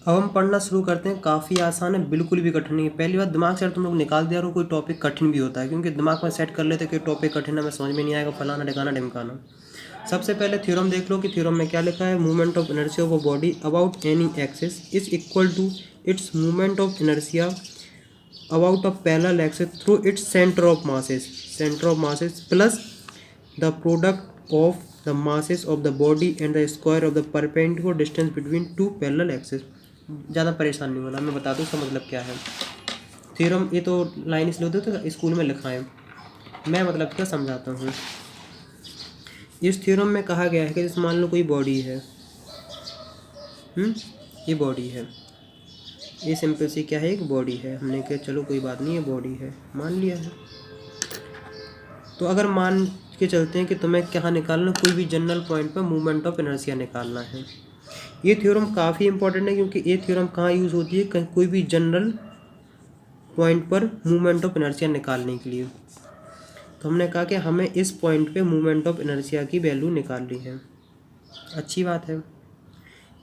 अब हम पढ़ना शुरू करते हैं। काफ़ी आसान है, बिल्कुल भी कठिन नहीं है। पहली बात, दिमाग से अगर तुम लोग निकाल दिया और कोई टॉपिक कठिन भी होता है, क्योंकि दिमाग में सेट कर लेते कि टॉपिक कठिन है, हमें समझ में नहीं आएगा, फलाना ढिकाना ढिमकाना। सबसे पहले थ्योरम देख लो कि थ्योरम में क्या लिखा है। Movement of inertia of a body about any axis is equal to its movement of inertia about a parallel axis through its centre of masses plus the product of the masses of the body and the square of the perpendicular distance between two parallel axes। ज़्यादा परेशान नहीं होना, मैं बता दूँ इसका मतलब क्या है। थ्योरम ये तो लाइन इसलिए होती है तो स्कूल में लिखा है, मैं मतलब क्या समझाता हूँ। इस थ्योरम में कहा गया है कि जैसे मान लो कोई बॉडी है, ये बॉडी है, ये सिंपल सी क्या है, एक बॉडी है। हमने कहा चलो कोई बात नहीं है, बॉडी है मान लिया है। तो अगर मान के चलते हैं कि तुम्हें क्या निकालना, कोई भी जनरल पॉइंट पर मूवमेंट ऑफ इनर्शिया निकालना है। ये थ्योरम काफ़ी इंपॉर्टेंट है, क्योंकि ये थ्योरम कहाँ यूज़ होती है, कहीं कोई भी जनरल पॉइंट पर मूवमेंट ऑफ इनर्शिया निकालने के लिए। तो हमने कहा कि हमें इस पॉइंट पे मूवमेंट ऑफ इनर्शिया की वैल्यू निकालनी है। अच्छी बात है।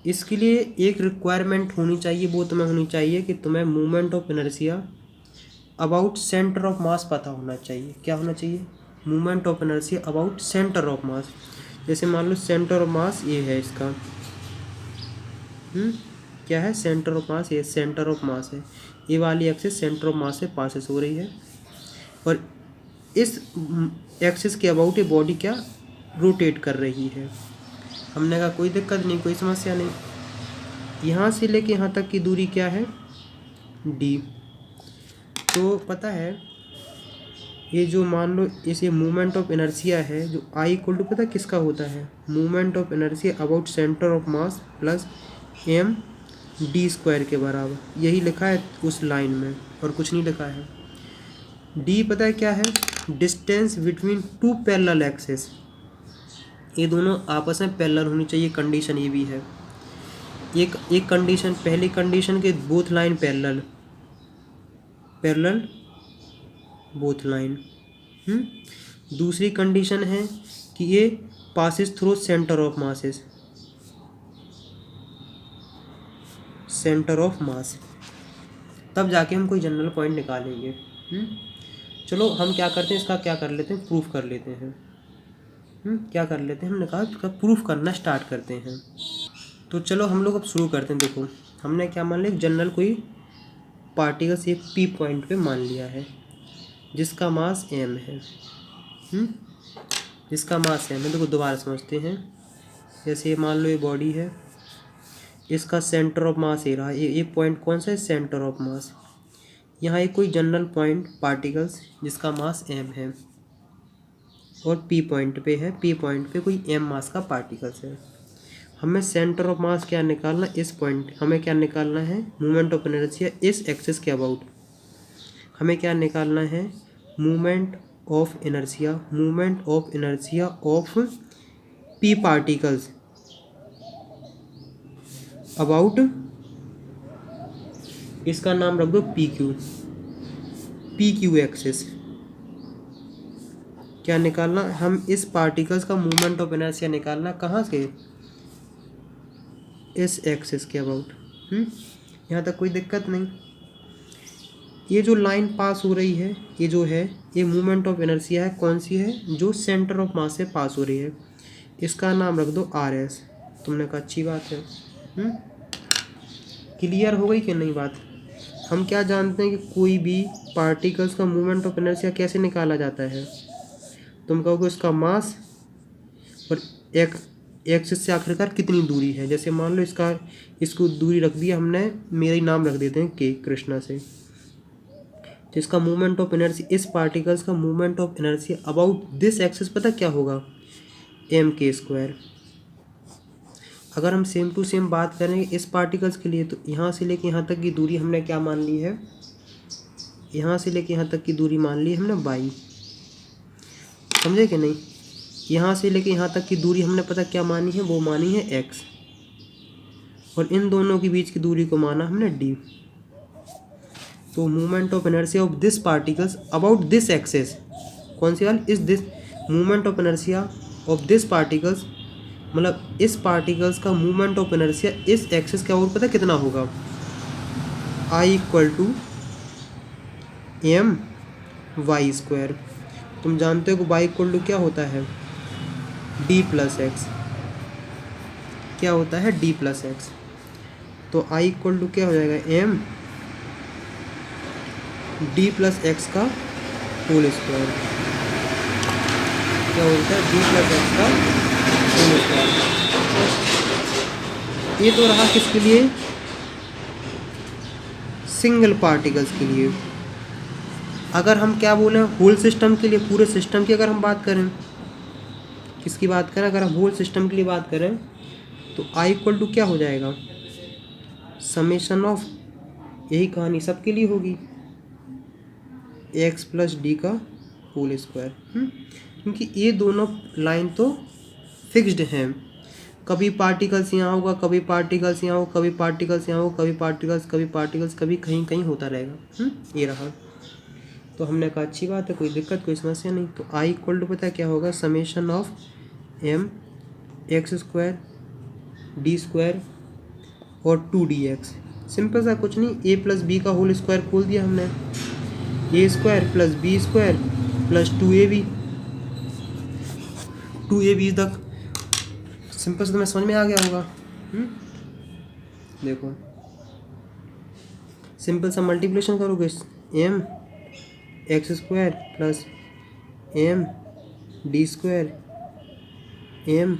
इसके लिए एक रिक्वायरमेंट होनी चाहिए, वो तुम्हें होनी चाहिए कि तुम्हें movement of inertia about centre of मास पता होना चाहिए। क्या होना चाहिए? Movement of inertia about centre of मास। जैसे मान लो सेंटर ऑफ मास ये है इसका, क्या है सेंटर ऑफ मास, ये सेंटर ऑफ मास है। ये वाली एक्सिस सेंटर ऑफ मास से पासेस हो रही है, और इस एक्सिस के अबाउट ये बॉडी क्या रोटेट कर रही है। हमने कहा कोई दिक्कत नहीं, कोई समस्या नहीं। यहाँ से लेके यहाँ तक की दूरी क्या है, डी। तो पता है ये जो मान लो इसे मूवमेंट ऑफ इनर्शिया है, जो आई इक्वल टू पता किसका होता है, movement of inertia about centre of mass plus M D square के बराबर। यही लिखा है उस लाइन में, और कुछ नहीं लिखा है। डी पता है क्या है, distance between two parallel axis. ये दोनों आपस में पैरेलल होनी चाहिए, कंडीशन ये भी है। एक कंडीशन, पहली कंडीशन के both line parallel both line. दूसरी कंडीशन है कि ये पासिस थ्रू सेंटर ऑफ मास, तब जाके हम कोई जनरल पॉइंट निकालेंगे। चलो हम क्या करते हैं, इसका क्या कर लेते हैं, प्रूफ कर लेते हैं। क्या कर लेते हैं, हमने कहा इसका प्रूफ करना स्टार्ट करते हैं। तो चलो हम लोग अब शुरू करते हैं। देखो हमने क्या मान लिया, जनरल कोई पार्टिकल्स एक पी पॉइंट पे मान लिया है, जिसका मास m है। जिसका मास m है, देखो दोबारा समझते हैं। जैसे ये मान लो ये बॉडी है, इसका सेंटर ऑफ मास ये रहा, ये पॉइंट कौन सा है, सेंटर ऑफ मास। यहाँ एक कोई जनरल पॉइंट पार्टिकल्स जिसका मास m है, और p पॉइंट पे है, p पॉइंट पे कोई m मास का पार्टिकल्स है। हमें सेंटर ऑफ मास क्या निकालना, इस पॉइंट हमें क्या निकालना है, मूवमेंट ऑफ इनर्शिया इस एक्सिस के अबाउट। हमें क्या निकालना है, movement of inertia of P particles about, इसका नाम रख दो पी क्यू एक्सिस। क्या निकालना, हम इस पार्टिकल्स का मूवमेंट ऑफ इनर्शिया निकालना कहाँ से, इस एक्सिस के अबाउट। यहाँ तक कोई दिक्कत नहीं। ये जो लाइन पास हो रही है, ये जो है, ये मूवमेंट ऑफ इनर्शिया है, कौन सी है, जो सेंटर ऑफ मास से पास हो रही है। इसका नाम रख दो आर एस। तुमने कहा अच्छी बात है। क्लियर हो गई कि नहीं बात। हम क्या जानते हैं कि कोई भी पार्टिकल्स का मूवमेंट ऑफ इनर्शिया कैसे निकाला जाता है। तुम कहोगे उसका मास और एक एक्सिस से आखिरकार कितनी दूरी है। जैसे मान लो इसको दूरी रख दिया हमने, मेरा ही नाम रख देते हैं के, कृष्णा से। तो इसका मूवमेंट ऑफ इनर्शिया, इस पार्टिकल्स का movement of inertia about this axis पता क्या होगा, m² अगर हम सेम टू सेम बात करें इस पार्टिकल्स के लिए, तो यहाँ से लेके यहाँ तक की दूरी हमने क्या मान ली है, यहाँ से लेके यहाँ तक की दूरी मान ली है हमने y। समझे कि नहीं। यहाँ से लेके यहाँ तक की दूरी हमने पता क्या मानी है, वो मानी है x, और इन दोनों के बीच की दूरी को माना हमने d। तो movement of inertia of this particles about this axis, कौन सी वाली, इस this movement of inertia of this particles मतलब इस पार्टिकल्स का मूवमेंट ऑफ इनर्शिया इस एक्सिस के अबाउट पता कितना होगा, I equal to M Y square. तुम जानते हो कि वाई इक्वल टू क्या होता है, डी प्लस एक्स। क्या होता है, डी प्लस एक्स। तो आई इक्वल टू क्या हो जाएगा, एम डी प्लस एक्स का होल स्क्वायर। क्या होता है, डी प्लस एक्स का होल स्क्वायर। ये तो रहा किसके लिए, सिंगल पार्टिकल्स के लिए। अगर हम क्या बोलें, होल सिस्टम के लिए, पूरे सिस्टम की अगर हम बात करें, किसकी बात करें, अगर हम होल सिस्टम के लिए बात करें तो आई इक्वल टू क्या हो जाएगा, समेशन ऑफ, यही कहानी सबके लिए होगी, एक्स प्लस डी का होल स्क्वायर। क्योंकि ये दोनों लाइन तो फिक्स्ड हैं, कभी पार्टिकल्स यहाँ होगा, कभी पार्टिकल्स यहाँ हो, कभी पार्टिकल्स यहाँ हो, कभी पार्टिकल्स, कभी कहीं कहीं होता रहेगा। ये रहा। तो हमने कहा अच्छी बात है, कोई दिक्कत कोई समस्या नहीं। तो आई इक्वल टू पता है क्या होगा, summation of M X square D square और 2dx। सिंपल सा, कुछ नहीं, ए प्लस बी का होल स्क्वायर खोल दिया हमने, A square plus B square plus 2ab, 2ab तक। सिंपल से तुम्हें समझ में आ गया होगा। देखो सिंपल सा मल्टीप्लिकेशन करोगे, M X square plus M D square M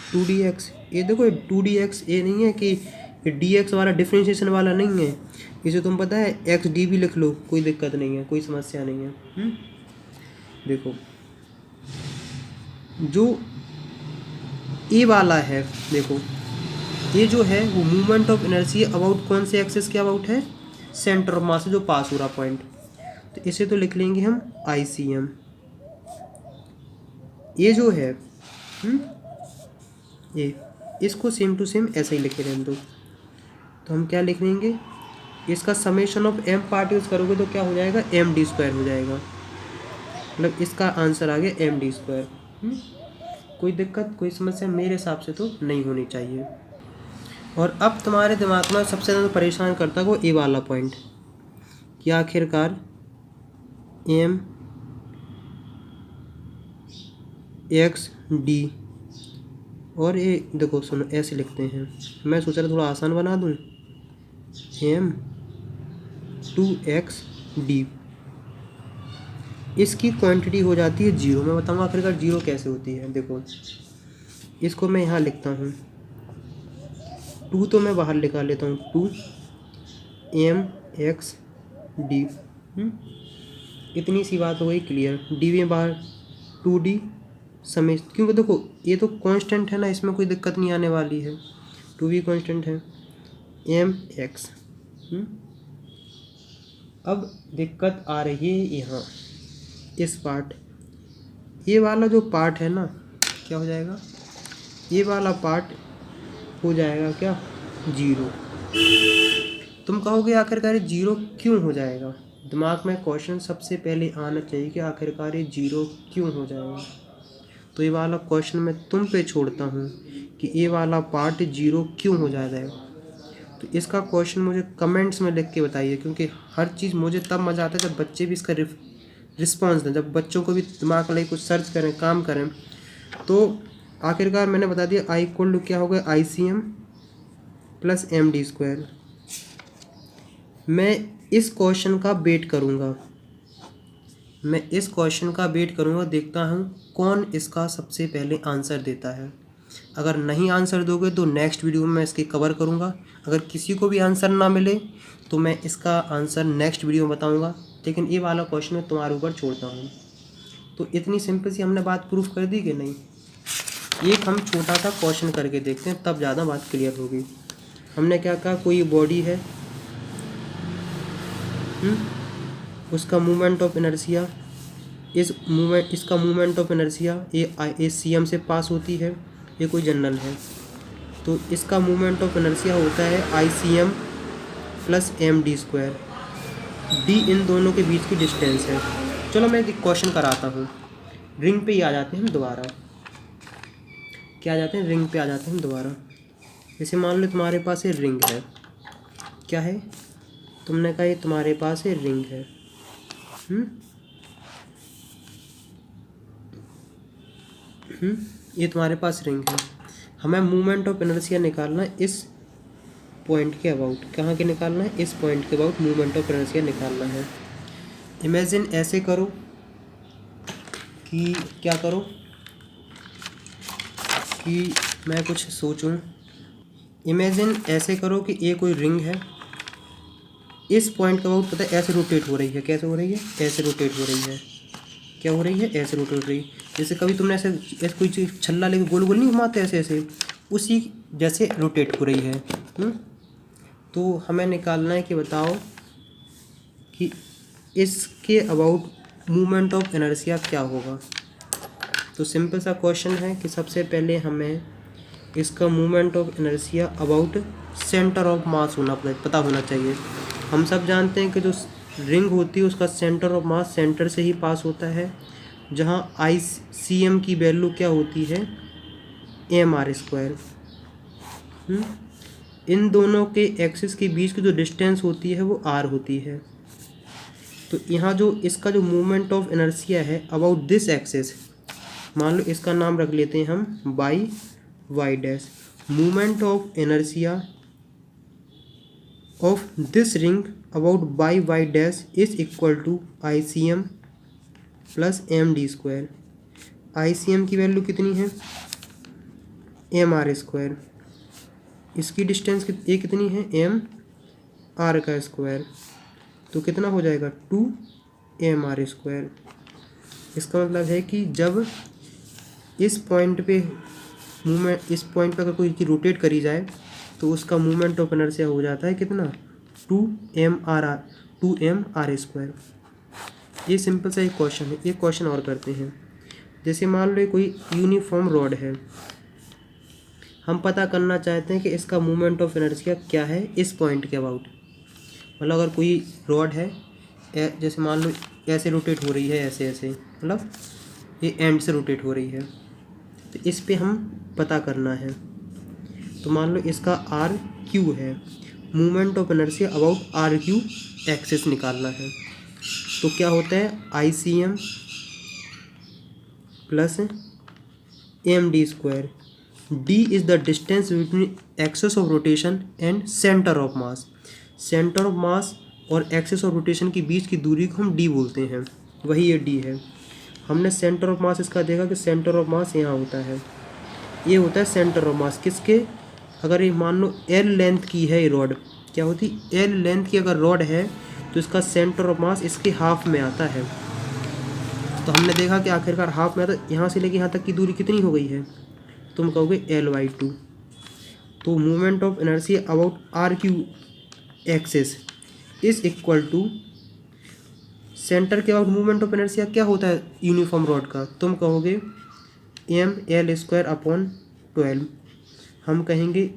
2dx। ये देखो 2dx ये नहीं है कि dx वाला डिफरेंशिएशन वाला नहीं है, इसे तुम पता है एक्स डी भी लिख लो, कोई दिक्कत नहीं है, कोई समस्या नहीं है। देखो जो ए वाला है, देखो ये जो है वो मूवमेंट ऑफ इनर्शिया अबाउट कौन से एक्सिस के अबाउट है, सेंटर ऑफ मास से जो पास हो रहा पॉइंट। तो इसे तो लिख लेंगे हम ICM। ये जो है ये, इसको सेम टू सेम ऐसे ही लिखे रहने दो। तो हम क्या लिख लेंगे, इसका समेशन ऑफ एम पार्टिकल्स करोगे तो क्या हो जाएगा, एम डी स्क्वायर हो जाएगा। मतलब इसका आंसर आ गया एम डी स्क्वायर। कोई दिक्कत कोई समस्या मेरे हिसाब से तो नहीं होनी चाहिए। और अब तुम्हारे दिमाग में सबसे ज़्यादा परेशान करता है वो ए वाला पॉइंट, कि आखिरकार एम एक्स डी, और ये देखो सुनो ऐसे लिखते हैं, मैं सोच रहा थोड़ा आसान बना दूँ, एम 2x डी, इसकी क्वांटिटी हो जाती है 0। मैं बताऊँगा आखिरकार 0 कैसे होती है। देखो इसको मैं यहाँ लिखता हूँ, 2 तो मैं बाहर निकाल लेता हूँ, 2mx डी। इतनी सी बात हो गई क्लियर। डी में बाहर 2d समय, क्योंकि देखो ये तो कांस्टेंट है ना, इसमें कोई दिक्कत नहीं आने वाली है, 2v कांस्टेंट है, mx। अब दिक्कत आ रही है यहाँ इस पार्ट, ये वाला जो पार्ट है ना क्या हो जाएगा, ये वाला पार्ट हो जाएगा क्या 0। तुम कहोगे आखिरकार 0 क्यों हो जाएगा, दिमाग में क्वेश्चन सबसे पहले आना चाहिए कि आखिरकार 0 क्यों हो जाएगा। तो ये वाला क्वेश्चन मैं तुम पे छोड़ता हूँ कि ये वाला पार्ट 0 क्यों हो जाएगा। तो इसका क्वेश्चन मुझे कमेंट्स में लिख के बताइए, क्योंकि हर चीज़ मुझे तब मज़ा आता है जब बच्चे भी इसका रिस्पॉन्स दें, जब बच्चों को भी दिमाग लगे कुछ सर्च करें काम करें। तो आखिरकार मैंने बता दिया आई इक्वल टू क्या होगा, ICM प्लस MD स्क्वायर। मैं इस क्वेश्चन का वेट करूँगा, मैं इस क्वेश्चन का वेट करूँगा, देखता हूँ कौन इसका सबसे पहले आंसर देता है। अगर नहीं आंसर दोगे तो नेक्स्ट वीडियो में मैं इसकी कवर करूँगा। अगर किसी को भी आंसर ना मिले तो मैं इसका आंसर नेक्स्ट वीडियो में बताऊँगा, लेकिन ये वाला क्वेश्चन मैं तुम्हारे ऊपर छोड़ता हूँ। तो इतनी सिंपल सी हमने बात प्रूफ कर दी कि नहीं। एक हम छोटा सा क्वेश्चन करके देखते हैं, तब ज़्यादा बात क्लियर होगी। हमने क्या कहा, कोई बॉडी है, उसका मूवमेंट ऑफ इनर्शिया, इसका मूवमेंट ऑफ इनर्शिया ये CM से पास होती है, ये कोई जनरल है, तो इसका मूवमेंट ऑफ इनर्शिया होता है ICM plus MD square. D इन दोनों के बीच की डिस्टेंस है। चलो मैं एक क्वेश्चन कराता हूँ, रिंग पे ही आ जाते हैं हम दोबारा। क्या आ जाते हैं, रिंग पे आ जाते हैं दोबारा। जैसे मान लो तुम्हारे पास ये रिंग है, क्या है, तुमने कहा ये तुम्हारे पास ये रिंग है। ये तुम्हारे पास रिंग है। हमें मोमेंट ऑफ इनर्शिया निकालना है इस पॉइंट के अबाउट। कहाँ के निकालना है, इस पॉइंट के अबाउट मोमेंट ऑफ इनर्शिया निकालना है। इमेजिन ऐसे करो कि क्या करो कि मैं कुछ सोचूं। इमेजिन ऐसे करो कि ये कोई रिंग है, इस पॉइंट के अबाउट पता है ऐसे रोटेट हो रही है। कैसे हो रही है, ऐसे रोटेट हो रही है। क्या हो रही है, ऐसे रोटेट हो रही है। जैसे कभी तुमने ऐसे कोई चीज़ छल्ला लेके गोल गोल नहीं घुमाते, ऐसे ऐसे उसी जैसे रोटेट हो रही है। तो हमें निकालना है कि बताओ कि इसके अबाउट मूवमेंट ऑफ इनर्शिया क्या होगा। तो सिंपल सा क्वेश्चन है कि सबसे पहले हमें इसका movement of inertia about centre of मास पता होना चाहिए। हम सब जानते हैं कि जो रिंग होती है उसका सेंटर ऑफ मास सेंटर से ही पास होता है, जहाँ ICM की वैल्यू क्या होती है, mr²। इन दोनों के एक्सिस के बीच की जो डिस्टेंस होती है वो r होती है। तो यहाँ जो इसका जो मूवमेंट ऑफ इनर्शिया है अबाउट दिस एक्सिस, मान लो इसका नाम रख लेते हैं हम by Y dash. Movement of inertia of this ring about by Y dash is equal to ICM plus md²। ICM की वैल्यू कितनी है, mr²। इसकी डिस्टेंस ये कितनी है, mr²। तो कितना हो जाएगा 2mr²। इसका मतलब है कि जब इस पॉइंट पे इस पॉइंट पे अगर कोई की रोटेट करी जाए तो उसका मूवमेंट ऑफ इनर्शिया हो जाता है कितना, 2mr²। ये सिंपल सा एक क्वेश्चन है। एक क्वेश्चन और करते हैं। जैसे मान लो कोई यूनिफॉर्म रॉड है, हम पता करना चाहते हैं कि इसका मूवमेंट ऑफ इनर्शिया क्या है इस पॉइंट के अबाउट। मतलब अगर कोई रॉड है, जैसे मान लो ऐसे रोटेट हो रही है, ऐसे ऐसे, मतलब ये एंड से रोटेट हो रही है, तो इस पे हम पता करना है। तो मान लो इसका RQ है, movement of inertia about RQ axis निकालना है। तो क्या होता है, ICM plus md²। d is the distance between axis of rotation and centre of mass. Centre of मास और एक्सिस ऑफ रोटेशन के बीच की दूरी को हम d बोलते हैं, वही ये d है। हमने सेंटर ऑफ मास इसका देखा कि सेंटर ऑफ मास यहाँ होता है, ये होता है सेंटर ऑफ मास किसके, अगर ये मान लो L लेंथ की है ये रॉड, क्या होती, L लेंथ की अगर रॉड है तो इसका सेंटर ऑफ मास इसके हाफ में आता है। तो हमने देखा कि आखिरकार हाफ में आता, यहाँ से लेके यहाँ तक की दूरी कितनी हो गई है, तुम कहोगे L/2। तो movement of inertia about RQ axis is equal to centre के अबाउट मूवमेंट ऑफ इनर्शिया क्या होता है यूनिफॉर्म रॉड का, तुम कहोगे mL²/12। हम कहेंगे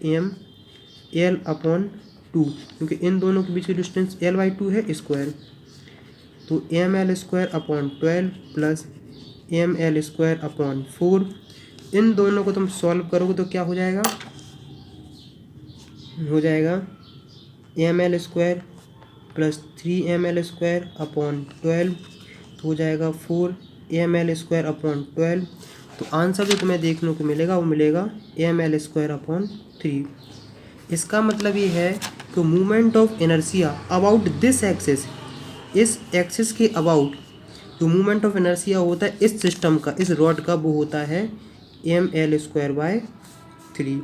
mL/2 क्योंकि इन दोनों के बीच की डिस्टेंस L/2 है स्क्वायर। तो mL²/12 प्लस mL²/4, इन दोनों को तुम सॉल्व करोगे तो क्या हो जाएगा, mL² प्लस 3mL²/12 तो हो जाएगा 4mL²/12। तो आंसर जो तुम्हें देखने को मिलेगा वो मिलेगा mL²/3। इसका मतलब ये है कि movement of inertia about this axis, इस एक्सिस के अबाउट जो मूवमेंट ऑफ इनर्शिया होता है इस सिस्टम का, इस रॉड का, वो होता है mL²/3।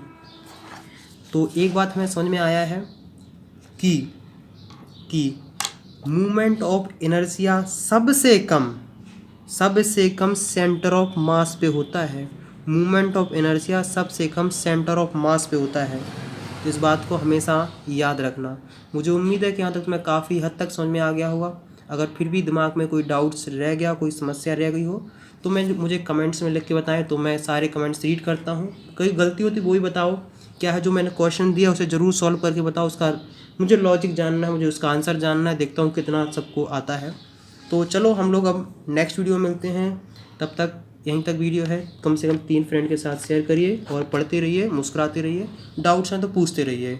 तो एक बात हमें समझ में आया है कि मूवमेंट ऑफ इनर्शिया सबसे कम सेंटर ऑफ मास पे होता है। मूवमेंट ऑफ इनर्शिया सबसे कम सेंटर ऑफ मास पे होता है। इस बात को हमेशा याद रखना। मुझे उम्मीद है कि यहाँ तक तुम्हें काफ़ी हद तक समझ में आ गया होगा। अगर फिर भी दिमाग में कोई डाउट्स रह गया, कोई समस्या रह गई हो तो मुझे कमेंट्स में लिख के बताएं, तो मैं सारे कमेंट्स रीड करता हूँ। कोई गलती होती वो भी बताओ, क्या है जो मैंने क्वेश्चन दिया उसे ज़रूर सॉल्व करके बताओ। उसका मुझे लॉजिक जानना है, मुझे उसका आंसर जानना है, देखता हूँ कितना सबको आता है। तो चलो हम लोग अब नेक्स्ट वीडियो में मिलते हैं, तब तक यहीं तक वीडियो है। कम से कम 3 फ्रेंड के साथ शेयर करिए और पढ़ते रहिए, मुस्कुराते रहिए। डाउट्स हैं तो पूछते रहिए।